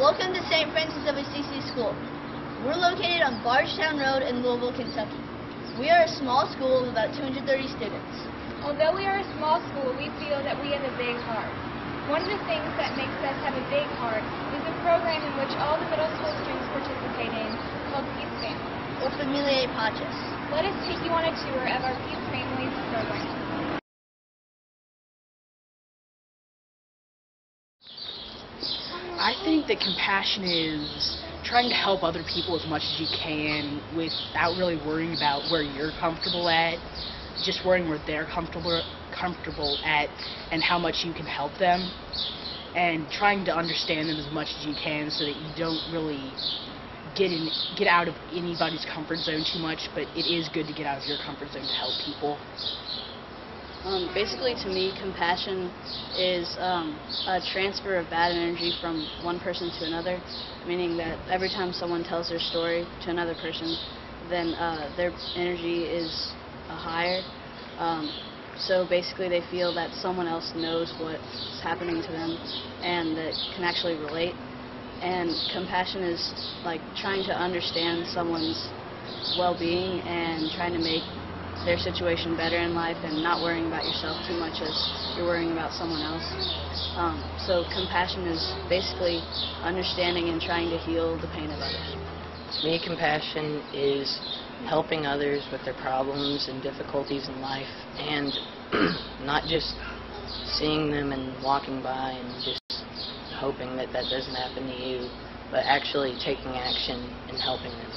Welcome to St. Francis of Assisi School. We're located on Bardstown Road in Louisville, Kentucky. We are a small school of about 230 students. Although we are a small school, we feel that we have a big heart. One of the things that makes us have a big heart is a program in which all the middle school students participate in called Peace Family, or Familiae Pacis. Let us take you on a tour of our Peace Families program. I think that compassion is trying to help other people as much as you can without really worrying about where you're comfortable at, just worrying where they're comfortable at and how much you can help them, and trying to understand them as much as you can so that you don't really get out of anybody's comfort zone too much, but it is good to get out of your comfort zone to help people. Basically, to me, compassion is a transfer of bad energy from one person to another, meaning that every time someone tells their story to another person, then their energy is higher. So basically, they feel that someone else knows what's happening to them and that can actually relate. And compassion is like trying to understand someone's well-being and trying to make their situation better in life and not worrying about yourself too much as you're worrying about someone else. So compassion is basically understanding and trying to heal the pain of others. To me, compassion is helping others with their problems and difficulties in life, and not just seeing them and walking by and just hoping that that doesn't happen to you, but actually taking action and helping them.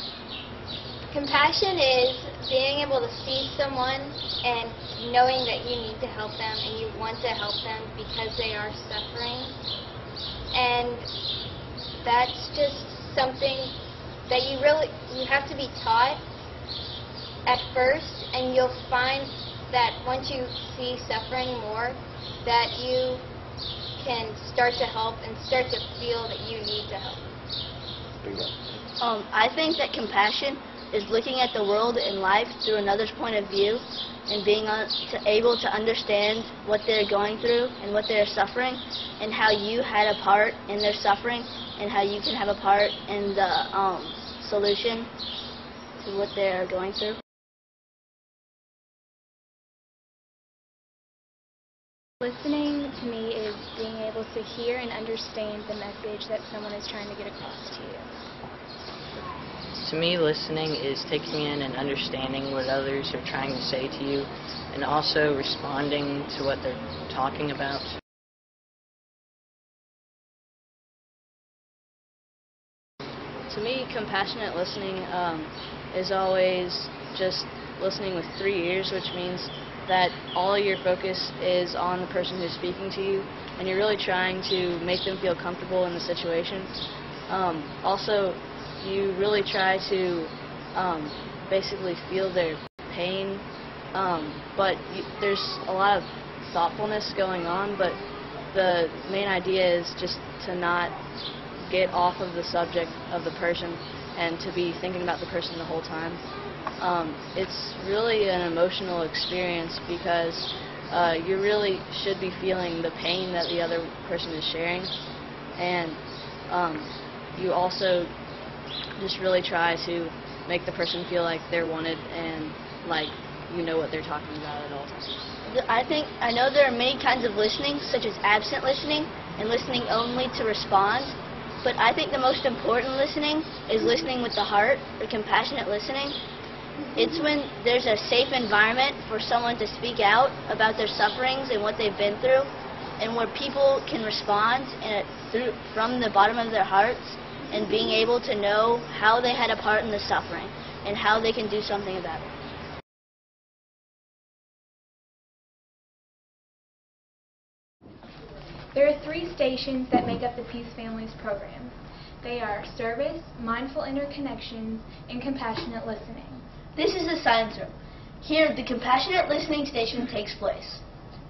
Compassion is being able to see someone and knowing that you need to help them and you want to help them because they are suffering. And that's just something that you have to be taught at first, and you'll find that once you see suffering more, that you can start to help and start to feel that you need to help. I think that compassion is looking at the world and life through another's point of view and being able to understand what they're going through and what they're suffering and how you had a part in their suffering and how you can have a part in the solution to what they're going through. Listening to me is being able to hear and understand the message that someone is trying to get across to you. To me, listening is taking in and understanding what others are trying to say to you, and also responding to what they're talking about. To me, compassionate listening is always just listening with 3 ears, which means that all your focus is on the person who's speaking to you, and you're really trying to make them feel comfortable in the situation. Also, you really try to basically feel their pain, but there's a lot of thoughtfulness going on, but the main idea is just to not get off of the subject of the person and to be thinking about the person the whole time. It's really an emotional experience because you really should be feeling the pain that the other person is sharing, and you also just really try to make the person feel like they're wanted and like you know what they're talking about at all times. I know there are many kinds of listening, such as absent listening and listening only to respond, but I think the most important listening is listening with the heart, or compassionate listening. It's when there's a safe environment for someone to speak out about their sufferings and what they've been through, and where people can respond from the bottom of their hearts and being able to know how they had a part in the suffering and how they can do something about it. There are 3 stations that make up the Peace Families program. They are service, mindful interconnections, and compassionate listening. This is the science room. Here, the compassionate listening station takes place.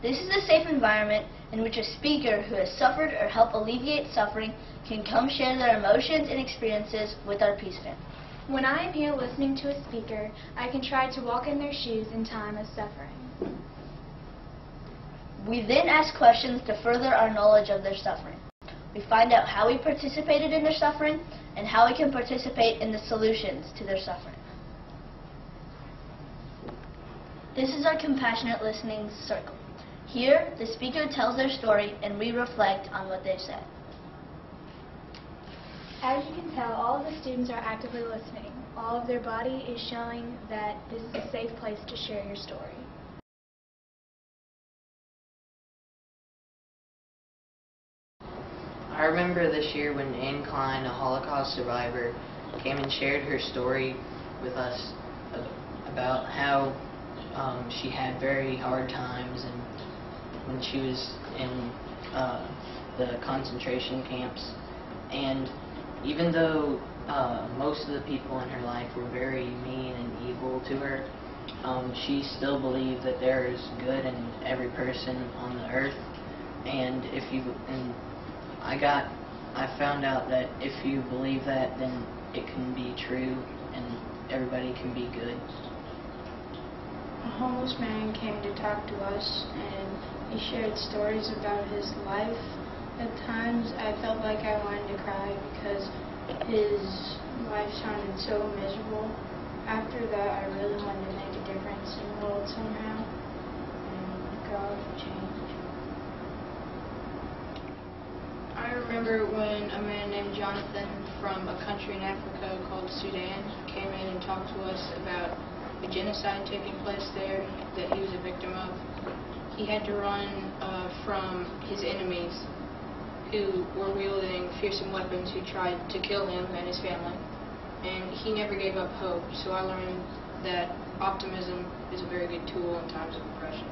This is a safe environment in which a speaker who has suffered or helped alleviate suffering can come share their emotions and experiences with our Peace family. When I am here listening to a speaker, I can try to walk in their shoes in time of suffering. We then ask questions to further our knowledge of their suffering. We find out how we participated in their suffering and how we can participate in the solutions to their suffering. This is our compassionate listening circle. Here, the speaker tells their story and we reflect on what they've said. As you can tell, all of the students are actively listening. All of their body is showing that this is a safe place to share your story. I remember this year when Anne Klein, a Holocaust survivor, came and shared her story with us about how she had very hard times and when she was in the concentration camps. And even though most of the people in her life were very mean and evil to her, she still believed that there is good in every person on the earth. And I found out that if you believe that, then it can be true and everybody can be good. A homeless man came to talk to us, and he shared stories about his life. At times I felt like I wanted to cry because his life sounded so miserable. After that, I really wanted to make a difference in the world somehow, and God changed. I remember when a man named Jonathan from a country in Africa called Sudan came in and talked to us about a genocide taking place there that he was a victim of. He had to run from his enemies who were wielding fearsome weapons who tried to kill him and his family. And he never gave up hope, so I learned that optimism is a very good tool in times of oppression.